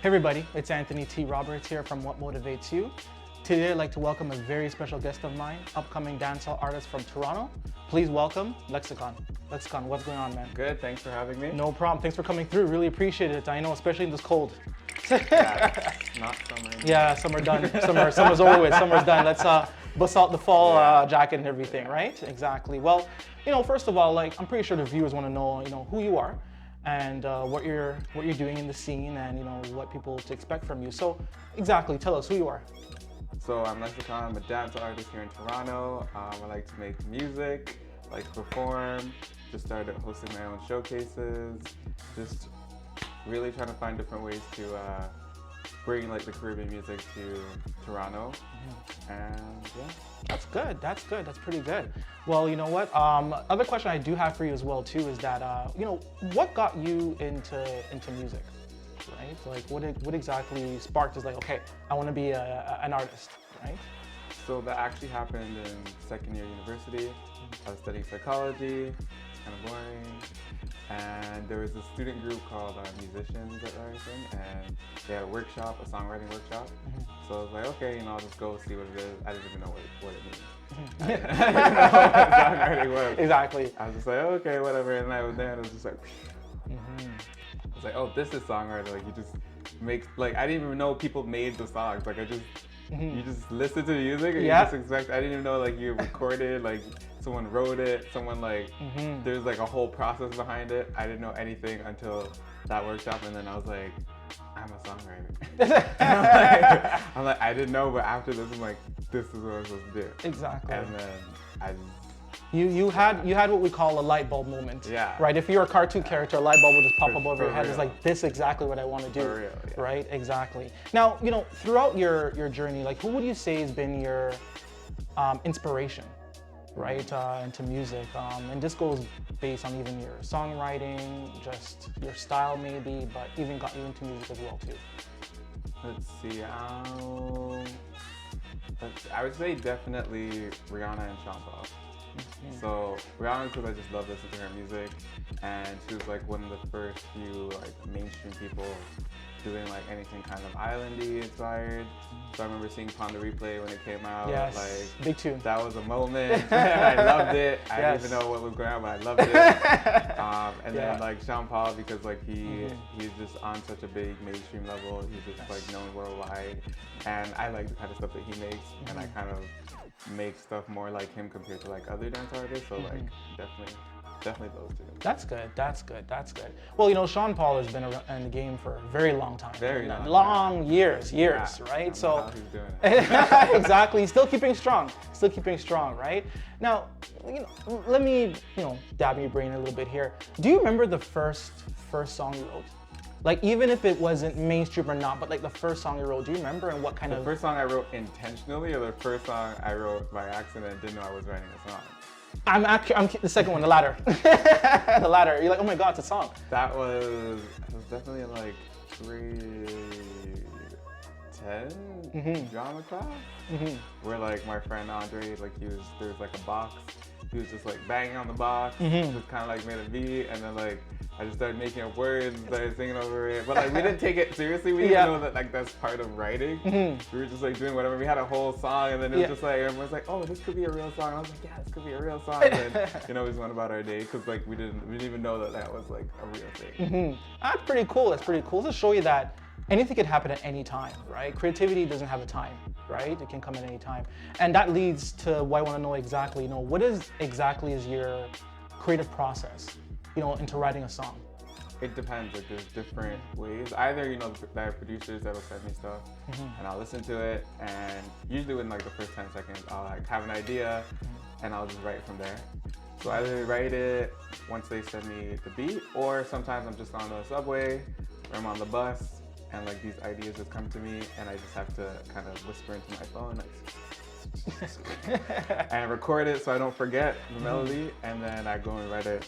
Hey everybody, it's Anthony T. Roberts here from What Motivates You. Today I'd like to welcome a very special guest of mine, upcoming dancehall artist from Toronto. Please welcome Lexxicon. Lexxicon, what's going on, man? Good, thanks for having me. No problem, thanks for coming through, really appreciate it. I know, especially in this cold. Yeah, not summer anymore. Yeah, summer done, summer's over with, summer's done. Let's bust out the fall jacket and everything, right? Exactly. Well, first of all, I'm pretty sure the viewers want to know, who you are and what you're doing in the scene and, what people to expect from you. So exactly, tell us who you are. So I'm Lexxicon, I'm a dance artist here in Toronto. I like to make music, like to perform, just started hosting my own showcases, just really trying to find different ways to bring the Caribbean music to Toronto. And yeah. That's good, that's pretty good. Well, you know what, other question I do have for you as well too is that, what got you into music, right? What exactly sparked is okay, I want to be an artist, right? So that actually happened in second year university. I was studying psychology, it's kind of boring. And there was a student group called Musicians at Ryerson, and they had a workshop, a songwriting workshop. So I was like, okay, I'll just go see what it is. I didn't even know what it means. I didn't know what songwriting was. Exactly. I was just like, okay, whatever. And I was there, and I was just like, I was like, oh, this is songwriting. You just make, I didn't even know people made the songs. You just listen to the music, and you just expect. I didn't even know you recorded, someone wrote it, someone there's a whole process behind it. I didn't know anything until that workshop, and then I was like, I'm a songwriter. I'm like, I didn't know, but after this, I'm like, this is what I'm supposed to do. Exactly. And then I just. You had what we call a light bulb moment. Yeah. Right? If you're a cartoon character, a light bulb will just pop up over your head. Real. It's this is exactly what I want to do. For real, yeah. Right? Exactly. Now, throughout your journey, who would you say has been your inspiration, right, into music? And this goes based on even your songwriting, just your style maybe, but even got you into music as well too. Let's see. I would say definitely Rihanna and Sean Paul. So Rihanna, because I just love listening to her music, and she was one of the first few mainstream people doing anything kind of islandy inspired. So I remember seeing Pon de Replay when it came out. Yes, big tune. That was a moment. I loved it. I didn't even know what was going on, but I loved it. And then Sean Paul, because he's just on such a big mainstream level. He's just known worldwide, and I like the kind of stuff that he makes, and I kind of make stuff more like him compared to other dance artists. So definitely those two. That's good. Well, Sean Paul has been in the game for a very long time. Very long years, right? I don't know how he's doing it. Exactly. He's still keeping strong, right? Now, let me, dab in your brain a little bit here. Do you remember the first song you wrote? Even if it wasn't mainstream or not, but the first song you wrote, do you remember, and what kind of? The first song I wrote intentionally, or the first song I wrote by accident and didn't know I was writing a song? I'm the second one, the latter. The latter. You're oh my God, it's a song. That was definitely in grade 10 drama class, where my friend Andre, there was a box. He was just banging on the box, just kind of made a beat, and then I just started making up words and started singing over it. But we didn't take it seriously. We didn't know that that's part of writing. We were just doing whatever. We had a whole song, and then it was just everyone's oh, this could be a real song. And I was yeah, this could be a real song. And then we just went about our day because we didn't even know that was a real thing. That's pretty cool. To show you that anything could happen at any time, right? Creativity doesn't have a time, right? It can come at any time, and that leads to what I want to know exactly. What is your creative process? Into writing a song? It depends. There's different ways. Either there are producers that'll send me stuff, and I'll listen to it, and usually within the first 10 seconds, I'll have an idea, and I'll just write from there. So I either write it once they send me the beat, or sometimes I'm just on the subway, or I'm on the bus, and these ideas just come to me, and I just have to kind of whisper into my phone, and record it so I don't forget the melody, and then I go and write it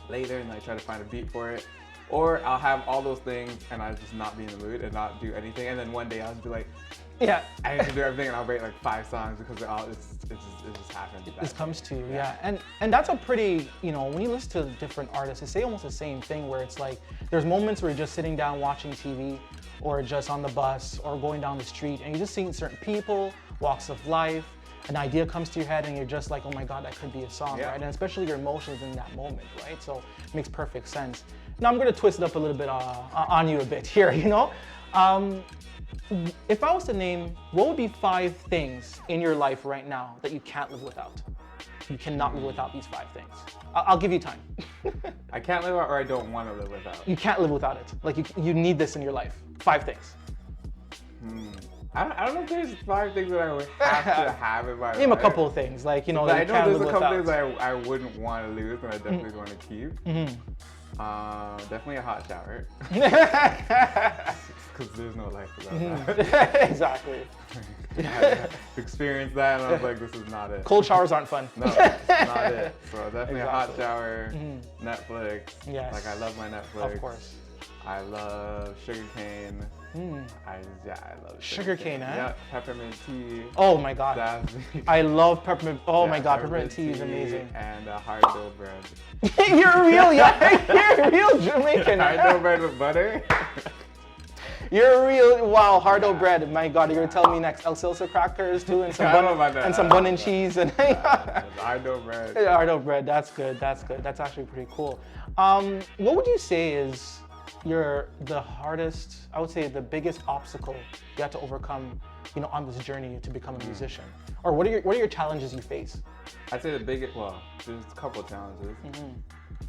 later, and I try to find a beat for it. Or I'll have all those things and I'll just not be in the mood and not do anything, and then one day I'll just be yeah, I need to do everything, and I'll write 5 songs because it just happens. It just comes to you, yeah. And that's a pretty, when you listen to different artists, they say almost the same thing, where it's there's moments where you're just sitting down watching TV, or just on the bus or going down the street and you're just seeing certain people, walks of life, an idea comes to your head and you're just like, oh my God, that could be a song, right? And especially your emotions in that moment, right? So it makes perfect sense. Now I'm gonna twist it up a little bit on you a bit here, you know? If I was to name, what would be 5 things in your life right now that you can't live without? You cannot live without these 5 things. I'll give you time. I can't live without, or I don't want to live without. You can't live without it. Like you need this in your life. 5 things. I don't know if there's 5 things that I would have to have in my life. Name a couple of things, like, you know, that I you know can't there's live a couple without. things I wouldn't want to lose and I definitely want to keep. Definitely a hot shower. Because there's no life without that. Exactly. I experienced that and I was like, this is not it. Cold showers aren't fun. No, it's not it. So definitely a hot Exactly. shower, Netflix. Yes. Like I love my Netflix. Of course. I love sugarcane. I love Sugarcane, eh? Yeah, peppermint tea. Oh my God. That's I love peppermint. Oh my God, peppermint tea is amazing. And hard dough bread. You're a real Jamaican. Hard dough bread with butter. You're a real, wow, hard-dough bread. My God, you're gonna tell me next El Silsa crackers too, and some I don't know about that. and some bun and cheese and Hard dough bread. hard-dough bread. That's good. That's good. That's actually pretty cool. What would you say is the hardest? I would say the biggest obstacle you have to overcome, you know, on this journey to become a musician. Or what are your challenges you face? I'd say the biggest. Well, there's a couple of challenges.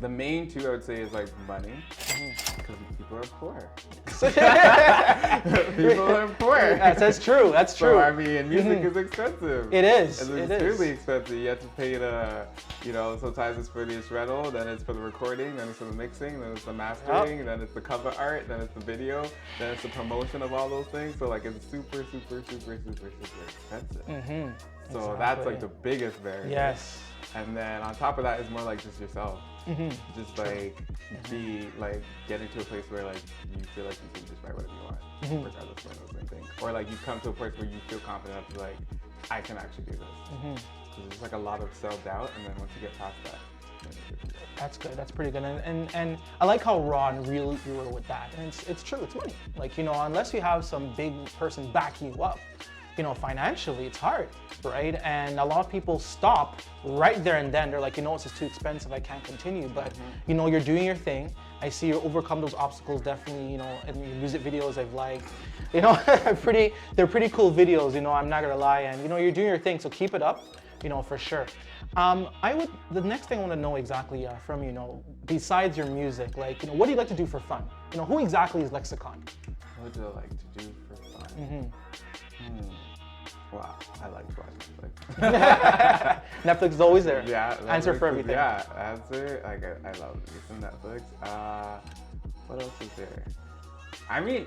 The main 2 I would say is like money, because people are poor. People are poor. That's true. That's true. So I mean, music is expensive. It is. It's It extremely is. expensive. You have to pay you know, sometimes it's for the instrumental, then it's for the recording, then it's for the mixing, then it's the mastering, then it's the cover art, then it's the video, then it's the promotion of all those things. So like it's super, super, super, super, super expensive. So that's like the biggest barrier. Yes. And then on top of that is more like just yourself. Just like getting to a place where like you feel like you can just write whatever you want, regardless of what those things. Or like you come to a place where you feel confident enough to like, I can actually do this. So there's like a lot of self-doubt, and then once you get past that, then you're good. That's good. That's pretty good. And I like how raw and real you were with that. And it's true. It's money. Like, you know, unless you have some big person backing you up, you know, financially, it's hard, right? And a lot of people stop right there and then. They're like, you know, this is too expensive. I can't continue. But, you know, you're doing your thing. I see you overcome those obstacles definitely, you know, in your music videos I've liked. You know, they're pretty cool videos, you know, I'm not gonna lie. And, you know, you're doing your thing, so keep it up, you know, for sure. The next thing I want to know exactly from you know, besides your music, like, you know, what do you like to do for fun? You know, who exactly is Lexxicon? What do I like to do for fun? Wow, I like to watch Netflix. Netflix is always there. Yeah. Answer for everything. Yeah, answer. Like, I love me some Netflix. What else is there? I mean,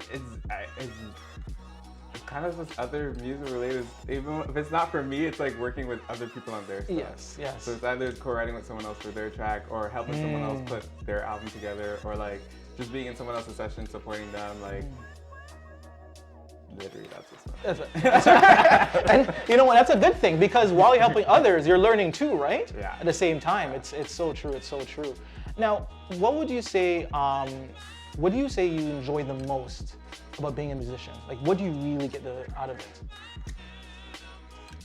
it's kind of just other music related. Even if it's not for me, it's like working with other people on their stuff. Yes, yes. So it's either co-writing with someone else for their track, or helping someone else put their album together, or like just being in someone else's session, supporting them, like. Literally, that's what's fun. That's right. And you know what? That's a good thing, because while you're helping others, you're learning too, right? Yeah. At the same time, it's so true. It's so true. Now, what would you say? What do you say you enjoy the most about being a musician? Like, what do you really get out of it?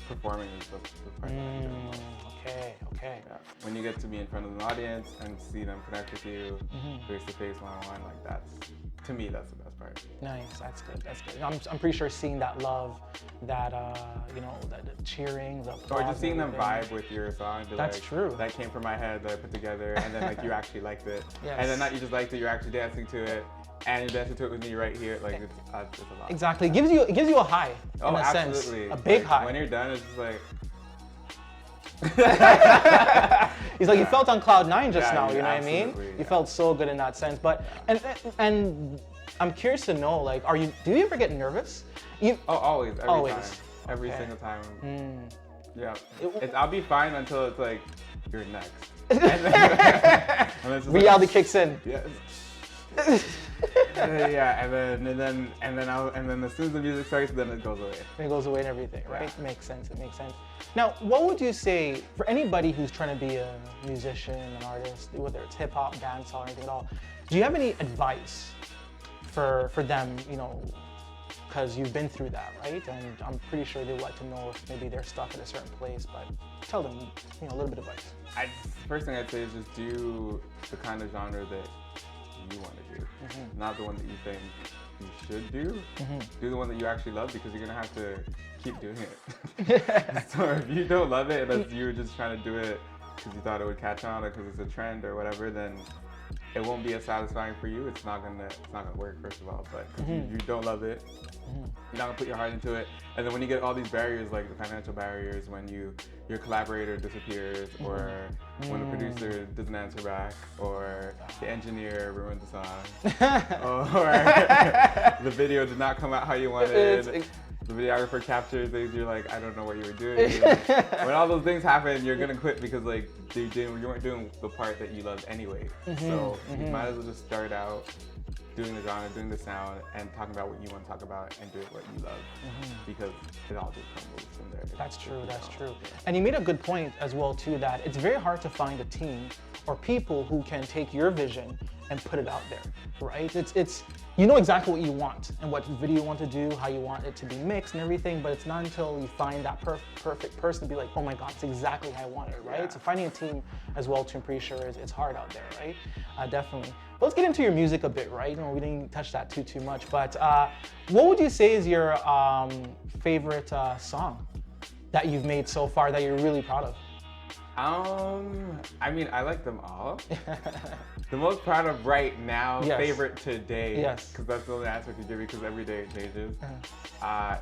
Performing is the part that I enjoy the most. Okay. Yeah. When you get to be in front of an audience and see them connect with you face to face, one-on-one, like to me, that's the best part. Nice, that's good. I'm pretty sure seeing that love, that you know, that cheering, the applause, Or just seeing them everything. vibe with your song. That's true. That came from my head that I put together, and then like you actually liked it, Yes. and then not you just liked it, you're actually dancing to it, and you're dancing to it with me right here. Like it's a lot. Exactly. It gives you a high in Oh, a absolutely. sense, a big Like, high. When you're done, it's just like. He's like, you felt on cloud 9 just now, you know what I mean? absolutely, You felt so good in that sense. But and I'm curious to know, like, do you ever get nervous? Oh, always, every time, every Okay. single time. Yeah, It- I'll be fine until it's like you're next. And then it's just Reality kicks in. Yeah. Yeah, and then as soon as the music starts, then it goes away. It goes away and everything, right? Yeah. Makes sense. It makes sense. Now, what would you say for anybody who's trying to be a musician, an artist, whether it's hip hop, dancehall, or anything at all? Do you have any advice for them, you know, because you've been through that, right? And I'm pretty sure they would like to know if maybe they're stuck at a certain place, but tell them, you know, a little bit of advice. First thing I'd say is just do the kind of genre that you want to do, not the one that you think you should do. Do the one that you actually love, because you're gonna have to keep doing it. So if you don't love it, and you're just trying to do it because you thought it would catch on or because it's a trend or whatever, then it won't be as satisfying for you. It's not gonna work, first of all. But if you don't love it, you're not gonna put your heart into it. And then when you get all these barriers, like the financial barriers, when your collaborator disappears, or when the producer doesn't answer back, or the engineer ruined the song, or the video did not come out how you wanted. The videographer captures things, you're like, I don't know what you were doing. When all those things happen, you're gonna quit because like you weren't doing the part that you loved anyway. So you might as well just start out doing the genre, doing the sound, and talking about what you want to talk about, and do it what you love, because it all just crumbles from there. That's true, that's true. And you made a good point as well too, that it's very hard to find a team or people who can take your vision and put it out there, right? It's you know exactly what you want and what video you want to do, how you want it to be mixed and everything, but it's not until you find that perfect person to be like, oh my God, it's exactly how I want it, right? So finding a team as well too, I'm pretty sure it's hard out there, right? Definitely. But let's get into your music a bit, right? You know, we didn't touch that too much, but what would you say is your favorite song that you've made so far that you're really proud of? I mean, I like them all. The most proud of right now, favorite today, because that's the only answer I can give you, because every day it changes,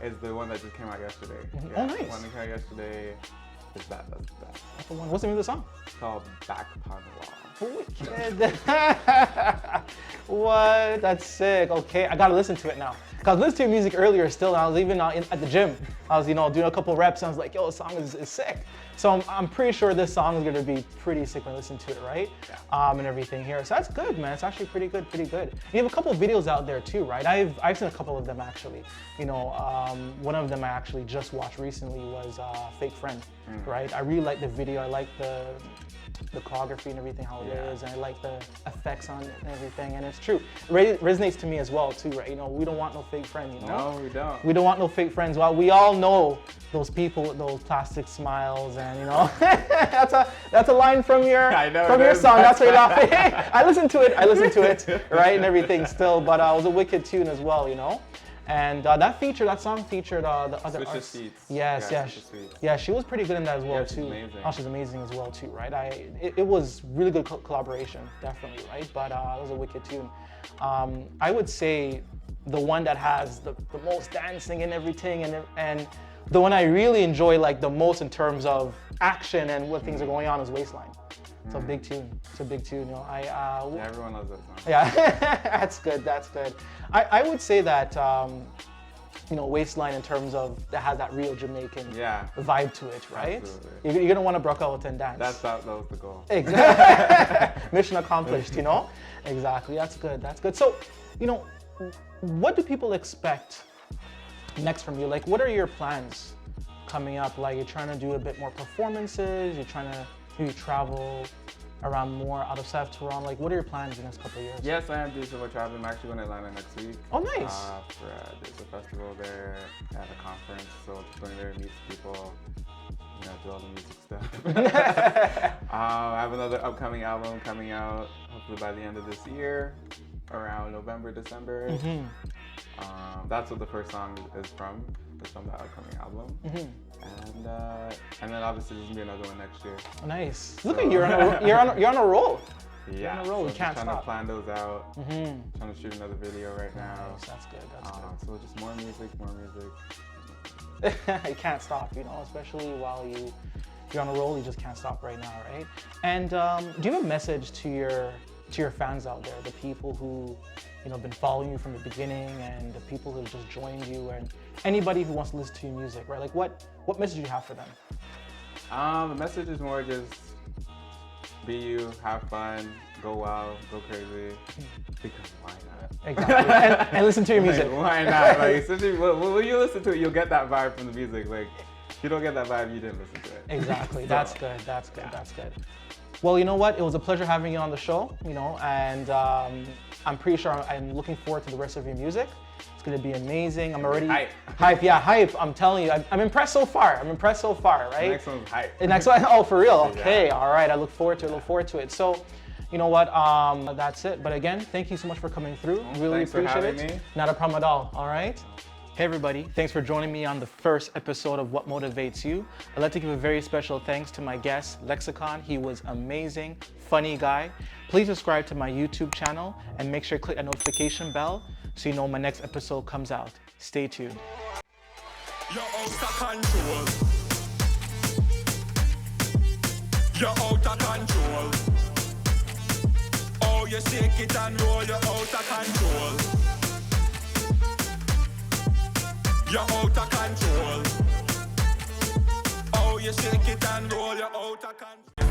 is the one that just came out yesterday. Oh, nice. The one that came out yesterday is that's that. That's the one. What's the name of the song? It's called Back Upon the Wall. Wicked. What? That's sick. Okay, I gotta listen to it now. Cause I was listening to your music earlier still, and I was even at the gym. I was, you know, doing a couple reps, and I was like, yo, this song is sick. So I'm pretty sure this song is gonna be pretty sick when I listen to it, right? And everything here. So that's good, man. It's actually pretty good. You have a couple of videos out there too, right? I've seen a couple of them actually. You know, one of them I actually just watched recently was Fake Friend, right? I really like the video. I like the choreography and everything, how it is, and I like the effects on it and everything, and it's true. It resonates to me as well too, right? You know, we don't want no fake friend, you know? No, we don't. We don't want no fake friends. Well, we all know those people with those plastic smiles, and you know, that's a line from your song. That's why you're laughing. I listened to it, right, and everything still, but it was a wicked tune as well, you know? And that song featured the other artists. Yeah, she was pretty good in that as well too. Amazing. Oh, she's amazing as well too, right? It was really good collaboration, definitely, right? But it was a wicked tune. I would say the one that has the most dancing and everything, and the one I really enjoy like the most in terms of action and what things are going on is Waistline. It's a big tune. You know, everyone loves that song. Yeah, that's good. I would say that you know, Waistline in terms of that has that real Jamaican vibe to it, right? Absolutely. You're gonna want to broke out and dance. That was the goal. Exactly. Mission accomplished. You know. Exactly. That's good. So, you know, what do people expect next from you? Like, what are your plans coming up? Like, you're trying to do a bit more performances. You're trying to maybe travel around more out of South Toronto. Like, what are your plans in the next couple of years? Yes, I am doing some more traveling. I'm actually going to Atlanta next week. Oh, nice. There's a festival there at a conference, so just going there and meet people, you know, do all the music stuff. I have another upcoming album coming out hopefully by the end of this year, around November, December. That's what the first song is from. It's from the upcoming album. And then obviously there's gonna be another one next year. Oh, nice. Look at you, you're on a roll. Yeah. You're on a roll. So you can't trying stop. to plan those out. Trying to shoot another video right now. Nice. That's good. So just more music. You can't stop, you know, especially while you're on a roll. You just can't stop right now, right? And do you have a message to your fans out there, the people who, you know, been following you from the beginning, and the people who have just joined you, and anybody who wants to listen to your music, right? Like, what message do you have for them? The message is more just be you, have fun, go wild, go crazy, because why not? Exactly. and listen to your music. Like, why not? Like, especially when you listen to it, you'll get that vibe from the music. Like, if you don't get that vibe, you didn't listen to it. Exactly. That's good. Well, you know what? It was a pleasure having you on the show, you know, and I'm pretty sure I'm looking forward to the rest of your music. It's gonna be amazing. I'm already Hype. Yeah, hype. I'm telling you, I'm impressed so far. I'm impressed so far, right? The next one's hype. The next one, oh, for real? Okay, Yeah. all right. I look forward to it. Look forward to it. So, you know what? That's it. But again, thank you so much for coming through. Really Thanks for appreciate having it. me. Not a problem at all. All right. Hey everybody, thanks for joining me on the first episode of What Motivates You. I'd like to give a very special thanks to my guest, Lexxicon. He was amazing, funny guy. Please subscribe to my YouTube channel and make sure to click that notification bell so you know when my next episode comes out. Stay tuned. You're out of control. You're out of control. Oh, you shake it and roll, you're out of control. You're out of control. Oh, you shake it and roll, you're out of control.